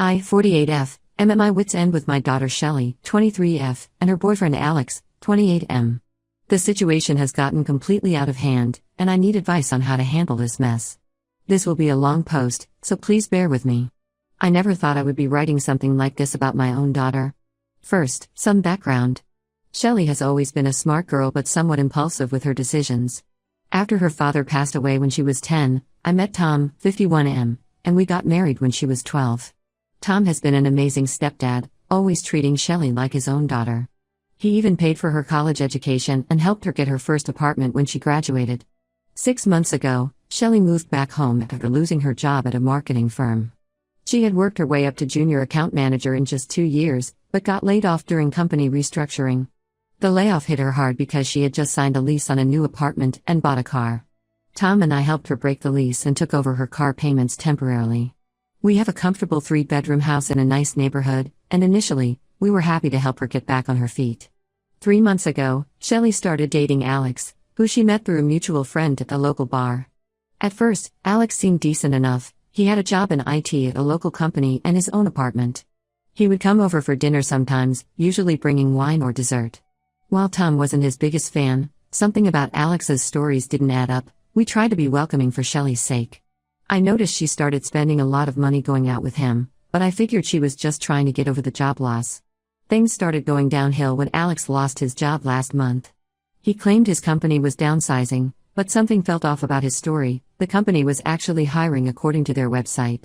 I, 48F, am at my wit's end with my daughter Shelley, 23F, and her boyfriend Alex, 28M. The situation has gotten completely out of hand, and I need advice on how to handle this mess. This will be a long post, so please bear with me. I never thought I would be writing something like this about my own daughter. First, some background. Shelley has always been a smart girl but somewhat impulsive with her decisions. After her father passed away when she was 10, I met Tom, 51M, and we got married when she was 12. Tom has been an amazing stepdad, always treating Shelley like his own daughter. He even paid for her college education and helped her get her first apartment when she graduated. 6 months ago, Shelley moved back home after losing her job at a marketing firm. She had worked her way up to junior account manager in just 2 years, but got laid off during company restructuring. The layoff hit her hard because she had just signed a lease on a new apartment and bought a car. Tom and I helped her break the lease and took over her car payments temporarily. We have a comfortable 3-bedroom house in a nice neighborhood, and initially, we were happy to help her get back on her feet. 3 months ago, Shelley started dating Alex, who she met through a mutual friend at the local bar. At first, Alex seemed decent enough. He had a job in IT at a local company and his own apartment. He would come over for dinner sometimes, usually bringing wine or dessert. While Tom wasn't his biggest fan, something about Alex's stories didn't add up. We tried to be welcoming for Shelley's sake. I noticed she started spending a lot of money going out with him, but I figured she was just trying to get over the job loss. Things started going downhill when Alex lost his job last month. He claimed his company was downsizing, but something felt off about his story. The company was actually hiring according to their website.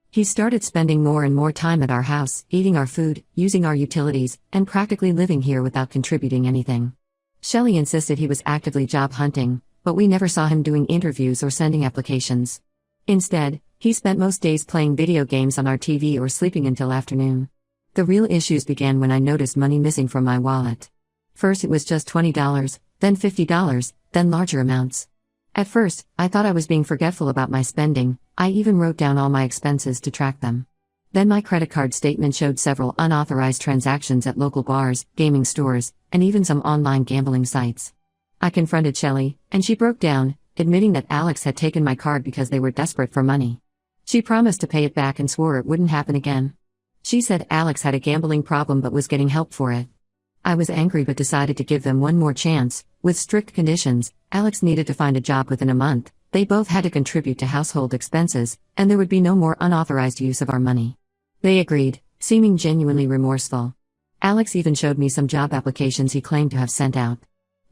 He started spending more and more time at our house, eating our food, using our utilities, and practically living here without contributing anything. Shelley insisted he was actively job hunting, but we never saw him doing interviews or sending applications. Instead, he spent most days playing video games on our TV or sleeping until afternoon. The real issues began when I noticed money missing from my wallet. First it was just $20, then $50, then larger amounts. At first, I thought I was being forgetful about my spending. I even wrote down all my expenses to track them. Then my credit card statement showed several unauthorized transactions at local bars, gaming stores, and even some online gambling sites. I confronted Shelley, and she broke down, admitting that Alex had taken my card because they were desperate for money. She promised to pay it back and swore it wouldn't happen again. She said Alex had a gambling problem but was getting help for it. I was angry but decided to give them one more chance. With strict conditions, Alex needed to find a job within a month, they both had to contribute to household expenses, and there would be no more unauthorized use of our money. They agreed, seeming genuinely remorseful. Alex even showed me some job applications he claimed to have sent out.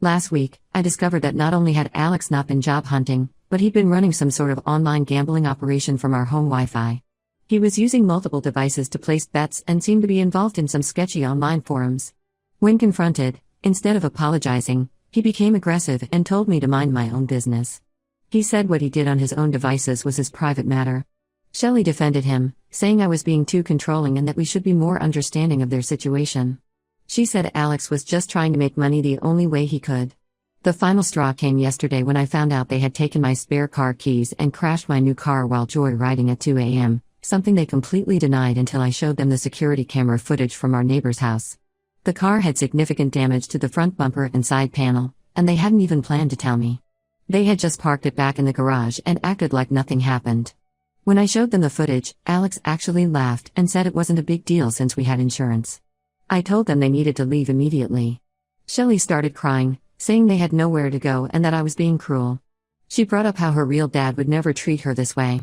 Last week, I discovered that not only had Alex not been job hunting, but he'd been running some sort of online gambling operation from our home Wi-Fi. He was using multiple devices to place bets and seemed to be involved in some sketchy online forums. When confronted, instead of apologizing, he became aggressive and told me to mind my own business. He said what he did on his own devices was his private matter. Shelley defended him, saying I was being too controlling and that we should be more understanding of their situation. She said Alex was just trying to make money the only way he could. The final straw came yesterday when I found out they had taken my spare car keys and crashed my new car while joyriding at 2 a.m., something they completely denied until I showed them the security camera footage from our neighbor's house. The car had significant damage to the front bumper and side panel, and they hadn't even planned to tell me. They had just parked it back in the garage and acted like nothing happened. When I showed them the footage, Alex actually laughed and said it wasn't a big deal since we had insurance. I told them they needed to leave immediately. Shelley started crying, saying they had nowhere to go and that I was being cruel. She brought up how her real dad would never treat her this way.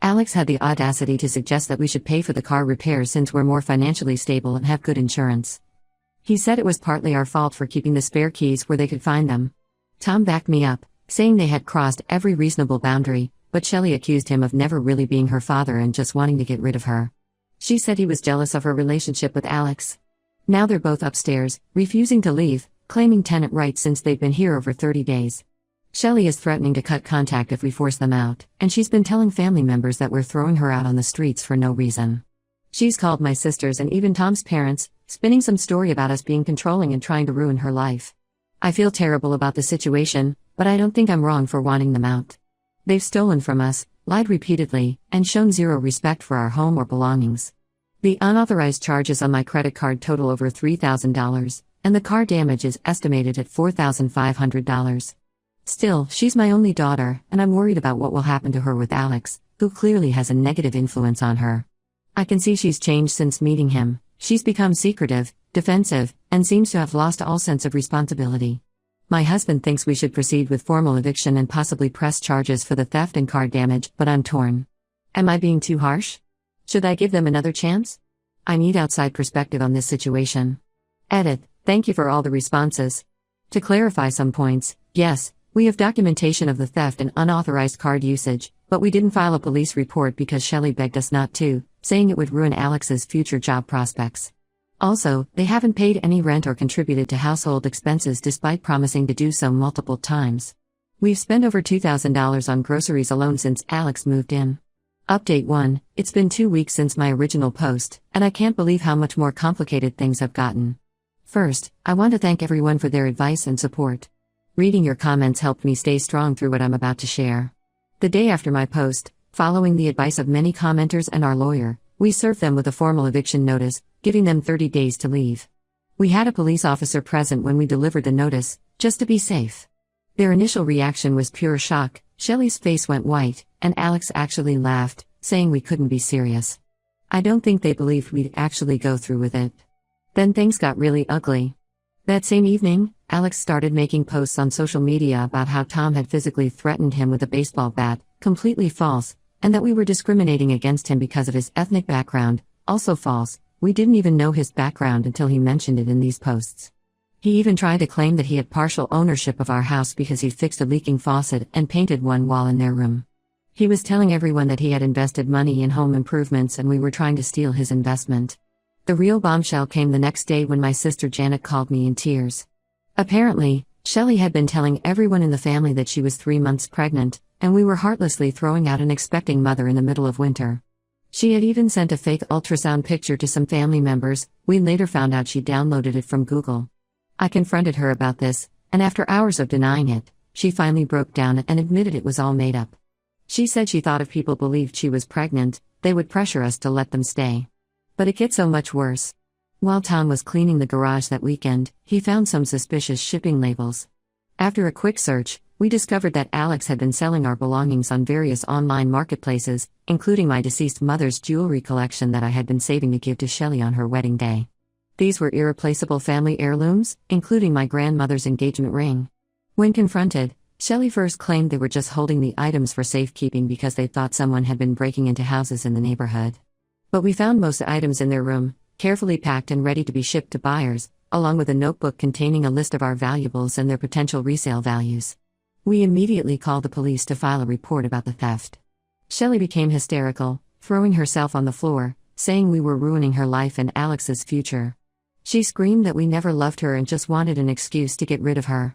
Alex had the audacity to suggest that we should pay for the car repairs since we're more financially stable and have good insurance. He said it was partly our fault for keeping the spare keys where they could find them. Tom backed me up, saying they had crossed every reasonable boundary, but Shelley accused him of never really being her father and just wanting to get rid of her. She said he was jealous of her relationship with Alex. Now they're both upstairs, refusing to leave, claiming tenant rights since they've been here over 30 days. Shelley is threatening to cut contact if we force them out, and she's been telling family members that we're throwing her out on the streets for no reason. She's called my sisters and even Tom's parents, spinning some story about us being controlling and trying to ruin her life. I feel terrible about the situation, but I don't think I'm wrong for wanting them out. They've stolen from us, lied repeatedly, and shown zero respect for our home or belongings. The unauthorized charges on my credit card total over $3,000, and the car damage is estimated at $4,500. Still, she's my only daughter, and I'm worried about what will happen to her with Alex, who clearly has a negative influence on her. I can see she's changed since meeting him. She's become secretive, defensive, and seems to have lost all sense of responsibility. My husband thinks we should proceed with formal eviction and possibly press charges for the theft and car damage, but I'm torn. Am I being too harsh? Should I give them another chance? I need outside perspective on this situation. Edit. Thank you for all the responses. To clarify some points, yes, we have documentation of the theft and unauthorized card usage, but we didn't file a police report because Shelley begged us not to, saying it would ruin Alex's future job prospects. Also, they haven't paid any rent or contributed to household expenses despite promising to do so multiple times. We've spent over $2,000 on groceries alone since Alex moved in. Update 1, it's been 2 weeks since my original post, and I can't believe how much more complicated things have gotten. First, I want to thank everyone for their advice and support. Reading your comments helped me stay strong through what I'm about to share. The day after my post, following the advice of many commenters and our lawyer, we served them with a formal eviction notice, giving them 30 days to leave. We had a police officer present when we delivered the notice, just to be safe. Their initial reaction was pure shock. Shelley's face went white, and Alex actually laughed, saying we couldn't be serious. I don't think they believed we'd actually go through with it. Then things got really ugly. That same evening, Alex started making posts on social media about how Tom had physically threatened him with a baseball bat, completely false, and that we were discriminating against him because of his ethnic background, also false. We didn't even know his background until he mentioned it in these posts. He even tried to claim that he had partial ownership of our house because he'd fixed a leaking faucet and painted one wall in their room. He was telling everyone that he had invested money in home improvements and we were trying to steal his investment. The real bombshell came the next day when my sister Janet called me in tears. Apparently, Shelley had been telling everyone in the family that she was 3 months pregnant, and we were heartlessly throwing out an expecting mother in the middle of winter. She had even sent a fake ultrasound picture to some family members. We later found out she downloaded it from Google. I confronted her about this, and after hours of denying it, she finally broke down and admitted it was all made up. She said she thought if people believed she was pregnant, they would pressure us to let them stay. But it gets so much worse. While Tom was cleaning the garage that weekend, he found some suspicious shipping labels. After a quick search, we discovered that Alex had been selling our belongings on various online marketplaces, including my deceased mother's jewelry collection that I had been saving to give to Shelley on her wedding day. These were irreplaceable family heirlooms, including my grandmother's engagement ring. When confronted, Shelley first claimed they were just holding the items for safekeeping because they thought someone had been breaking into houses in the neighborhood. But we found most items in their room, carefully packed and ready to be shipped to buyers, along with a notebook containing a list of our valuables and their potential resale values. We immediately called the police to file a report about the theft. Shelley became hysterical, throwing herself on the floor, saying we were ruining her life and Alex's future. She screamed that we never loved her and just wanted an excuse to get rid of her.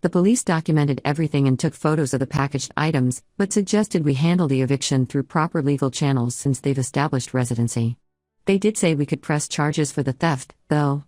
The police documented everything and took photos of the packaged items, but suggested we handle the eviction through proper legal channels since they've established residency. They did say we could press charges for the theft, though.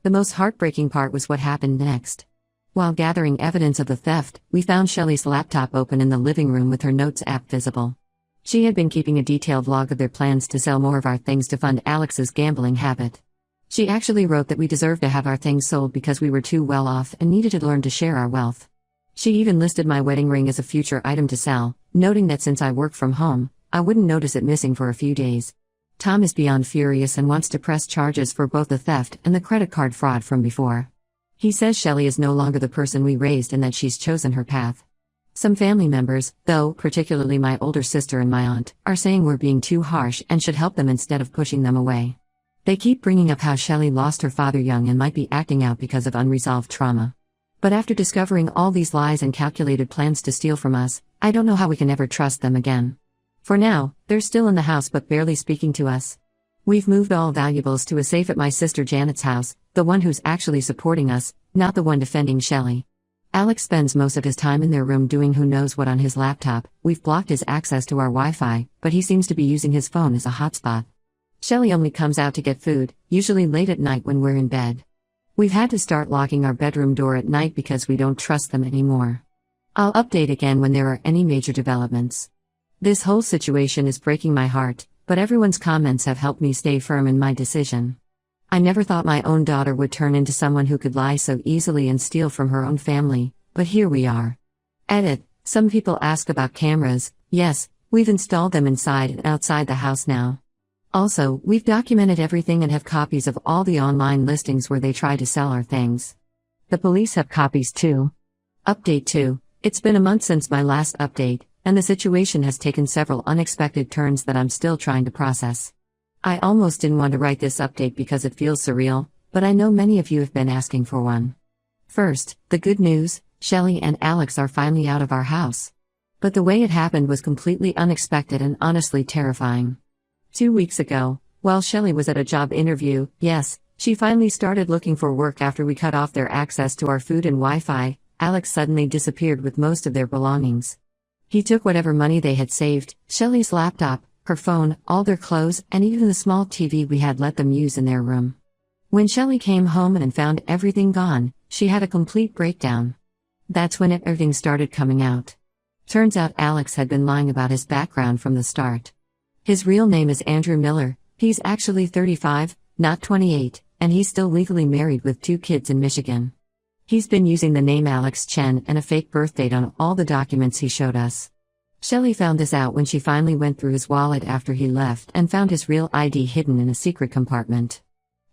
The most heartbreaking part was what happened next. While gathering evidence of the theft, we found Shelley's laptop open in the living room with her notes app visible. She had been keeping a detailed log of their plans to sell more of our things to fund Alex's gambling habit. She actually wrote that we deserved to have our things sold because we were too well off and needed to learn to share our wealth. She even listed my wedding ring as a future item to sell, noting that since I work from home, I wouldn't notice it missing for a few days. Tom is beyond furious and wants to press charges for both the theft and the credit card fraud from before. He says Shelley is no longer the person we raised and that she's chosen her path. Some family members, though, particularly my older sister and my aunt, are saying we're being too harsh and should help them instead of pushing them away. They keep bringing up how Shelley lost her father young and might be acting out because of unresolved trauma. But after discovering all these lies and calculated plans to steal from us, I don't know how we can ever trust them again. For now, they're still in the house but barely speaking to us. We've moved all valuables to a safe at my sister Janet's house, the one who's actually supporting us, not the one defending Shelley. Alex spends most of his time in their room doing who knows what on his laptop. We've blocked his access to our Wi-Fi, but he seems to be using his phone as a hotspot. Shelley only comes out to get food, usually late at night when we're in bed. We've had to start locking our bedroom door at night because we don't trust them anymore. I'll update again when there are any major developments. This whole situation is breaking my heart, but everyone's comments have helped me stay firm in my decision. I never thought my own daughter would turn into someone who could lie so easily and steal from her own family, but here we are. Edit. Some people ask about cameras. Yes, we've installed them inside and outside the house now. Also, we've documented everything and have copies of all the online listings where they try to sell our things. The police have copies too. Update 2. It's been a month since my last update, and the situation has taken several unexpected turns that I'm still trying to process. I almost didn't want to write this update because it feels surreal, but I know many of you have been asking for one. First, the good news, Shelly and Alex are finally out of our house. But the way it happened was completely unexpected and honestly terrifying. 2 weeks ago, while Shelly was at a job interview, yes, she finally started looking for work after we cut off their access to our food and Wi-Fi, Alex suddenly disappeared with most of their belongings. He took whatever money they had saved, Shelly's laptop, her phone, all their clothes, and even the small TV we had let them use in their room. When Shelly came home and found everything gone, she had a complete breakdown. That's when everything started coming out. Turns out Alex had been lying about his background from the start. His real name is Andrew Miller, he's actually 35, not 28, and he's still legally married with 2 kids in Michigan. He's been using the name Alex Chen and a fake birth date on all the documents he showed us. Shelly found this out when she finally went through his wallet after he left and found his real ID hidden in a secret compartment.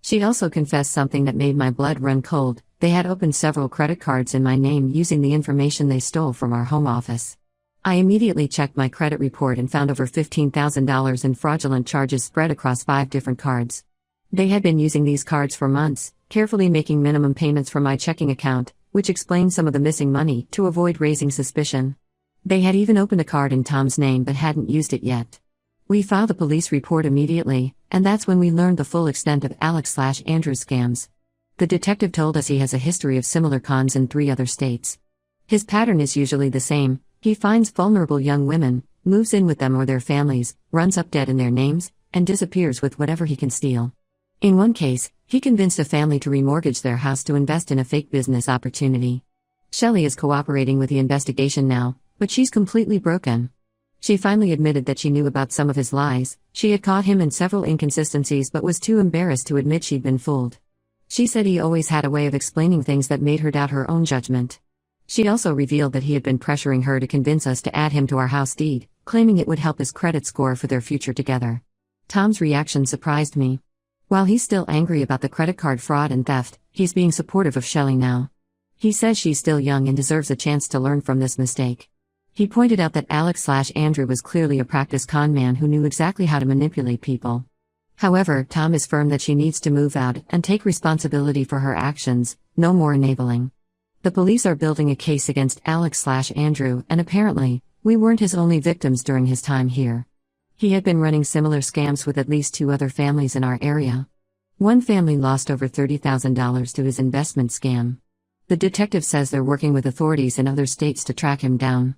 She also confessed something that made my blood run cold. They had opened several credit cards in my name using the information they stole from our home office. I immediately checked my credit report and found over $15,000 in fraudulent charges spread across 5 different cards. They had been using these cards for months, carefully making minimum payments from my checking account, which explained some of the missing money, to avoid raising suspicion. They had even opened a card in Tom's name but hadn't used it yet. We filed a police report immediately, and that's when we learned the full extent of Alex/Andrew's scams. The detective told us he has a history of similar cons in 3 other states. His pattern is usually the same: he finds vulnerable young women, moves in with them or their families, runs up debt in their names, and disappears with whatever he can steal. In one case, he convinced a family to remortgage their house to invest in a fake business opportunity. Shelly is cooperating with the investigation now, but she's completely broken. She finally admitted that she knew about some of his lies. She had caught him in several inconsistencies but was too embarrassed to admit she'd been fooled. She said he always had a way of explaining things that made her doubt her own judgment. She also revealed that he had been pressuring her to convince us to add him to our house deed, claiming it would help his credit score for their future together. Tom's reaction surprised me. While he's still angry about the credit card fraud and theft, he's being supportive of Shelly now. He says she's still young and deserves a chance to learn from this mistake. He pointed out that Alex/Andrew was clearly a practiced con man who knew exactly how to manipulate people. However, Tom is firm that she needs to move out and take responsibility for her actions, no more enabling. The police are building a case against Alex/Andrew, and apparently, we weren't his only victims during his time here. He had been running similar scams with at least 2 other families in our area. One family lost over $30,000 to his investment scam. The detective says they're working with authorities in other states to track him down.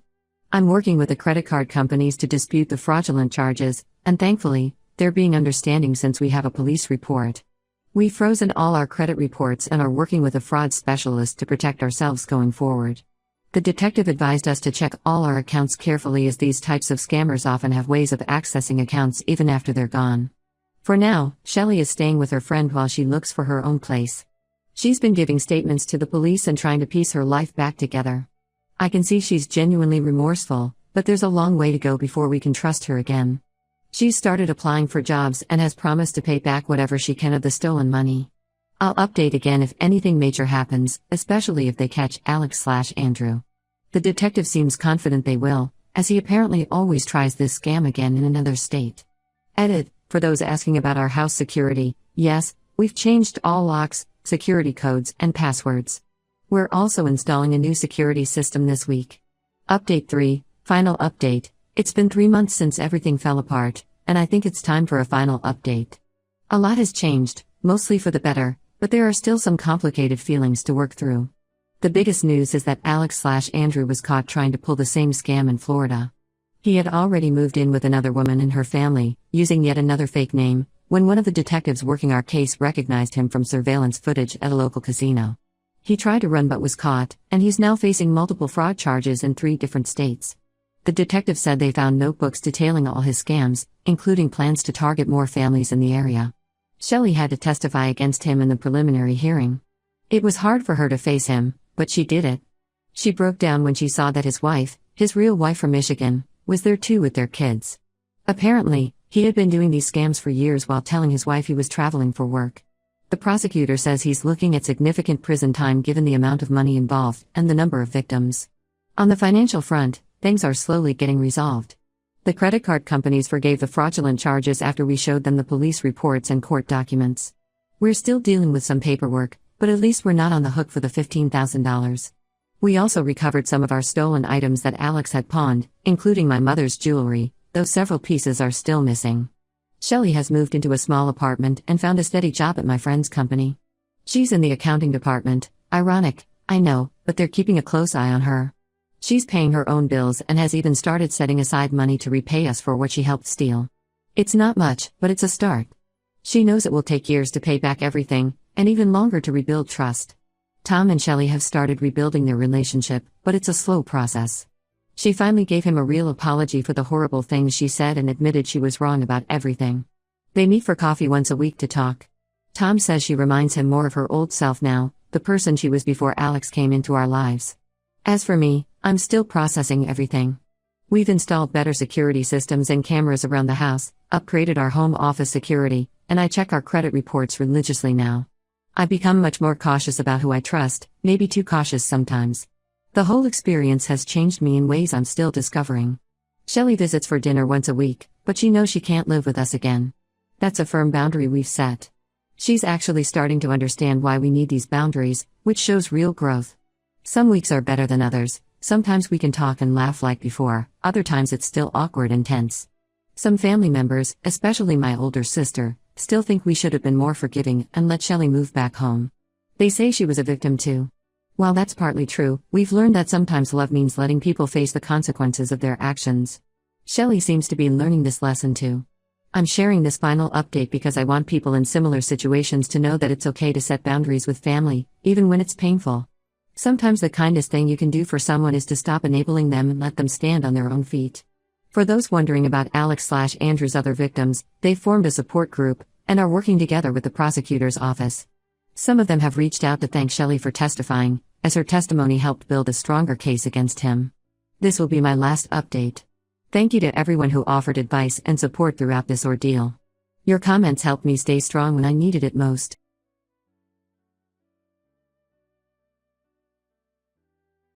I'm working with the credit card companies to dispute the fraudulent charges, and thankfully, they're being understanding since we have a police report. We've frozen all our credit reports and are working with a fraud specialist to protect ourselves going forward. The detective advised us to check all our accounts carefully as these types of scammers often have ways of accessing accounts even after they're gone. For now, Shelly is staying with her friend while she looks for her own place. She's been giving statements to the police and trying to piece her life back together. I can see she's genuinely remorseful, but there's a long way to go before we can trust her again. She's started applying for jobs and has promised to pay back whatever she can of the stolen money. I'll update again if anything major happens, especially if they catch Alex/Andrew. The detective seems confident they will, as he apparently always tries this scam again in another state. Edit: for those asking about our house security, yes, we've changed all locks, security codes, and passwords. We're also installing a new security system this week. Update 3, final update. It's been 3 months since everything fell apart, and I think it's time for a final update. A lot has changed, mostly for the better, but there are still some complicated feelings to work through. The biggest news is that Alex/Andrew was caught trying to pull the same scam in Florida. He had already moved in with another woman and her family, using yet another fake name, when one of the detectives working our case recognized him from surveillance footage at a local casino. He tried to run but was caught, and he's now facing multiple fraud charges in 3 different states. The detective said they found notebooks detailing all his scams, including plans to target more families in the area. Shelly had to testify against him in the preliminary hearing. It was hard for her to face him, but she did it. She broke down when she saw that his wife, his real wife from Michigan, was there too with their kids. Apparently, He had been doing these scams for years while telling his wife he was traveling for work. The prosecutor says he's looking at significant prison time given the amount of money involved and the number of victims. On the financial front, things are slowly getting resolved. The credit card companies forgave the fraudulent charges after we showed them the police reports and court documents. We're still dealing with some paperwork, but at least we're not on the hook for the $15,000. We also recovered some of our stolen items that Alex had pawned, including my mother's jewelry, though several pieces are still missing. Shelley has moved into a small apartment and found a steady job at my friend's company. She's in the accounting department. Ironic, I know, but they're keeping a close eye on her. She's paying her own bills and has even started setting aside money to repay us for what she helped steal. It's not much, but it's a start. She knows it will take years to pay back everything, and even longer to rebuild trust. Tom and Shelley have started rebuilding their relationship, but it's a slow process. She finally gave him a real apology for the horrible things she said and admitted she was wrong about everything. They meet for coffee once a week to talk. Tom says she reminds him more of her old self now, the person she was before Alex came into our lives. As for me, I'm still processing everything. We've installed better security systems and cameras around the house, upgraded our home office security, and I check our credit reports religiously now. I've become much more cautious about who I trust, maybe too cautious sometimes. The whole experience has changed me in ways I'm still discovering. Shelley visits for dinner once a week, but she knows she can't live with us again. That's a firm boundary we've set. She's actually starting to understand why we need these boundaries, which shows real growth. Some weeks are better than others. Sometimes we can talk and laugh like before, other times it's still awkward and tense. Some family members, especially my older sister, still think we should have been more forgiving and let Shelley move back home. They say she was a victim too. While that's partly true, we've learned that sometimes love means letting people face the consequences of their actions. Shelley seems to be learning this lesson too. I'm sharing this final update because I want people in similar situations to know that it's okay to set boundaries with family, even when it's painful. Sometimes the kindest thing you can do for someone is to stop enabling them and let them stand on their own feet. For those wondering about Alex/Andrew's other victims, they've formed a support group and are working together with the prosecutor's office. Some of them have reached out to thank Shelley for testifying, as her testimony helped build a stronger case against him. This will be my last update. Thank you to everyone who offered advice and support throughout this ordeal. Your comments helped me stay strong when I needed it most.